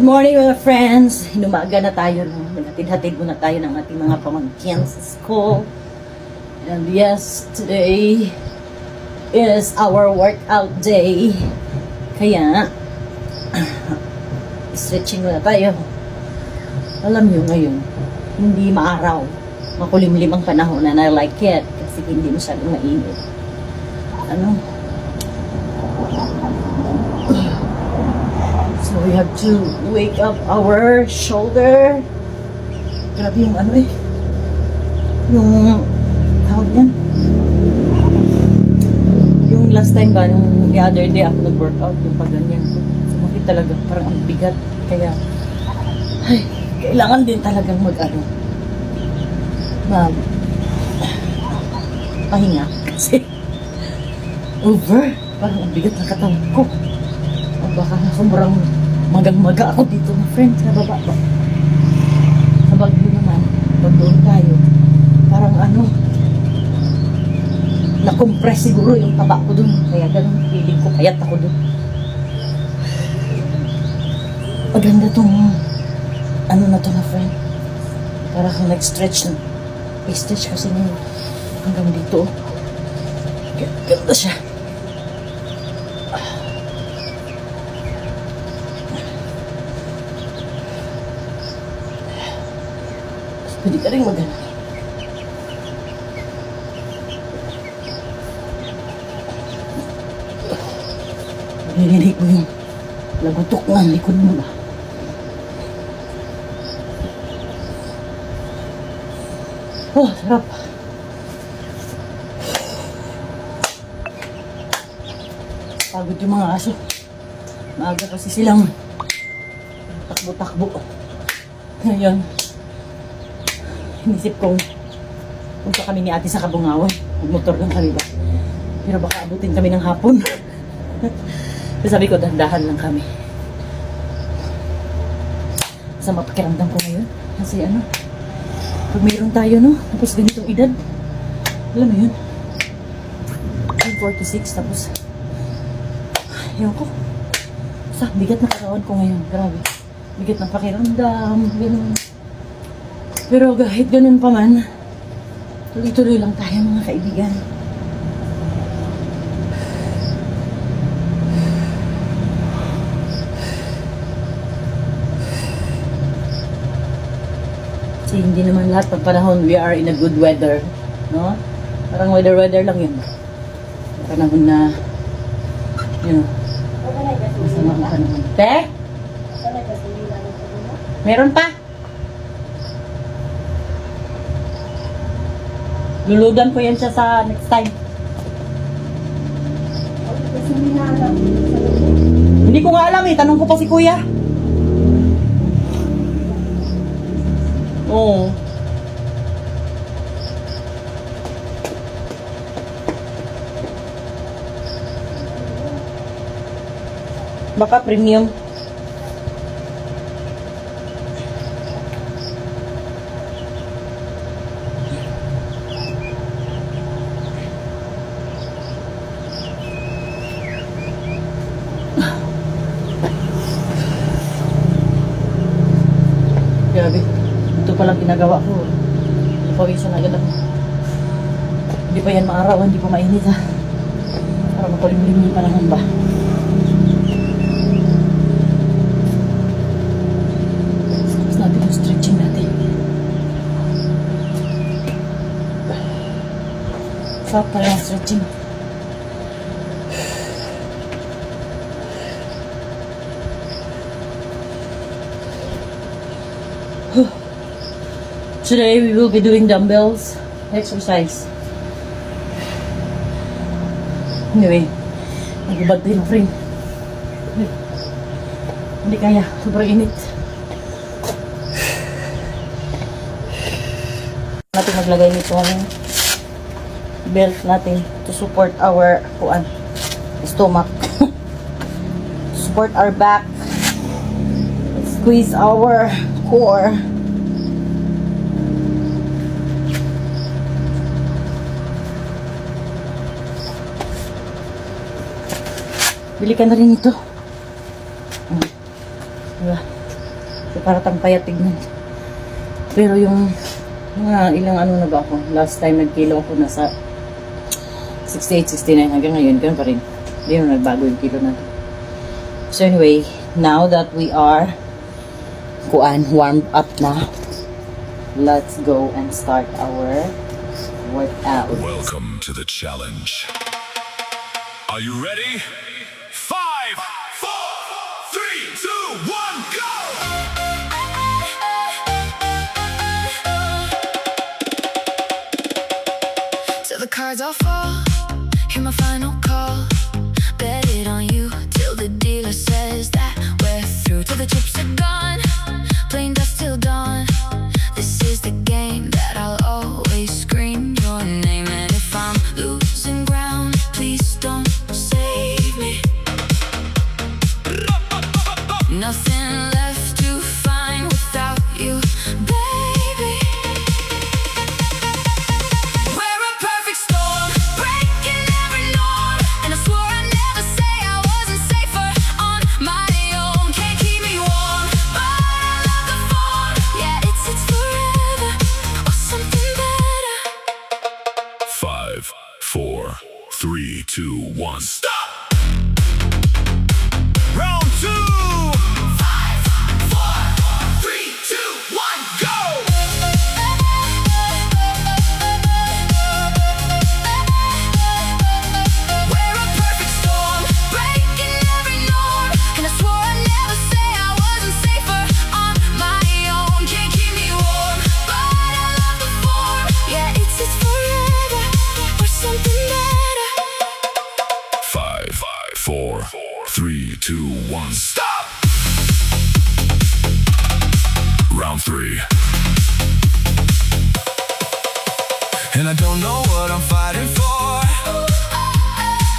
morning mga friends! Hinumaga na tayo. No? Hatid-hatid muna tayo ng ating mga pamangkin sa school. And yes, today is our workout day. Kaya, stretching muna tayo. Alam nyo ngayon, hindi maaraw. Makulimlim ang panahon and I like it kasi hindi masyadong mainit. So we have to wake up our shoulder. Grabe yung yung tawag yan. Yung last time ba, nung the other day ako nag-workout, yung pag ganyan. Sumakit talaga, parang ang bigat. Kaya, kailangan din talagang pahinga. Kasi, parang ang bigat ng katawan ko. Baka sobrang magang-maga ako dito na friend sa baba ba. Sa Baguio naman, pag doon tayo, parang na-compress siguro yung taba ko doon. Kaya ganun, feeling ko, payat ako doon. Maganda tong, na to na friend. Para kang nag-stretch na. I-stretch kasi niya hanggang dito. Ganda siya. Pwede ka rin magana. Narinig mo yung lagutok ng likod mo ba? Oh, sarap. Pagod yung mga aso. Maaga kasi silang takbo-takbo. Ngayon, inisip kong punta kami ni ate sa Kabungawan. Magmotor lang kami ba? Pero baka abutin kami ng hapon. So sabi ko, dahan-dahan lang kami. Sa mapakiramdam ko ngayon. Kasi pag mayroon tayo, no? Tapos ganitong edad. Alam mo yun? 46, tapos ewan ko. Bigat na katawan ko ngayon. Grabe. Bigat ng pakiramdam. Ganun. Pero kahit ganun pa man, tuloy-tuloy lang tayo mga kaibigan. Kasi hindi naman lahat ng panahon we are in a good weather. No? Parang weather lang yun. Panahon na, masama ang panahon. Te? Meron pa? Luludan ko yan siya sa next time. Hindi ko nga alam tanong ko pa si kuya. Oo. Baka premium. Grabe. Ito palang ginagawa ko. Pawisan agad ako. Hindi pa yan maarawan, hindi pa mainit ha. Para makulimlim yung panahon ba. Tapos natin yung stretching natin. Sarap pala yung stretching. Today we will be doing dumbbells exercise. Anyway, nagubad tayo ng friend. Hindi kaya, sobrang init. Natin maglagay nito ng belt natin to support our stomach. Support our back. Squeeze our core. Bili ka na rin ito. Diba? So, para tang payat tignan. Pero yung mga ilang ano na ba ako, last time nagkilo ako nasa 68, 69 hanggang ngayon, ganun pa rin. Hindi na nagbago yung kilo natin. So anyway, now that we are warmed up na, let's go and start our workout. Welcome to the challenge. Are you ready? 5, 4, 3, 2, 1, go! Till the cards all fall, hear my final call. Bet it on you till the dealer says that we're through. Till the chips are gone, playing dust till dawn. This is the game that I'll always scream your name. And if I'm losing ground, please don't save me. Nothing left to find without you, baby. We're a perfect storm, breaking every norm. And I swore I'd never say I wasn't safer on my own. Can't keep me warm, but I love the form. Yeah, it's forever or something better. 5, 4, 3, 2, 1, stop! Round 2! 5, 4, 3, 2, 1, go! We're a perfect storm, breaking every norm. And I swore I'd never say I wasn't safer on my own. Can't keep me warm, but I love the form. Yeah, it's forever or something better. 5, 4, 3, 2, 1, stop! Round 3. And I don't know what I'm fighting for.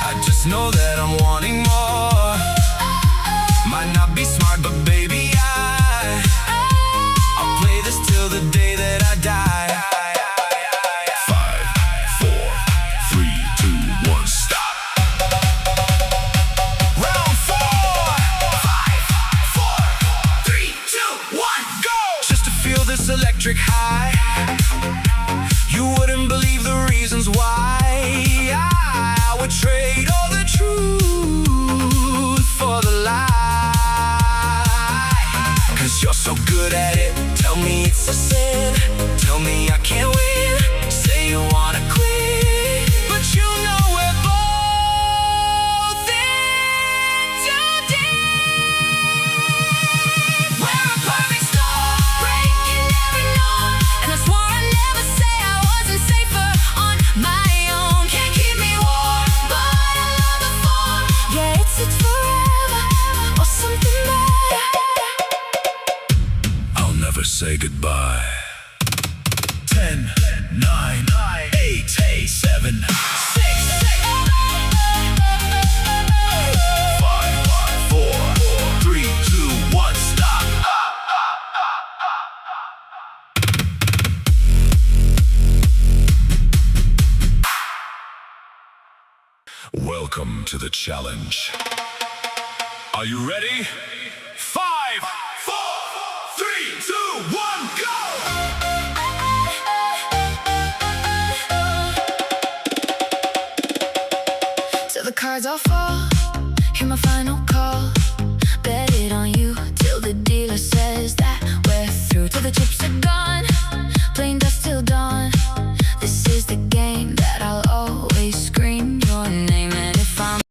I just know that I'm wanting more. Might not be smart, but baby, I'll play this till the day that I die. 5, 4, 3, 2, 1, stop! Round 4. 5, 4, 3, 2, 1, go! Just to feel this electric high. You wouldn't believe the reasons why I would trade all the truth for the lie. 'Cause you're so good at it. Tell me it's a sin. Tell me I can't win. Say you wanna quit, but you know we're both in too deep. We're a perfect storm, breaking every norm. And I swore I'd never say I wasn't safer on my own. Can't keep me warm, but I love the form. Yeah, it's forever or something better. I'll never say goodbye. 10, 9, 8, 7, 6, 5, 4, 3, 2, 1, stop! Welcome to the challenge. Are you ready? 5, 4, 3, 2, 1, go! Till the cards all fall.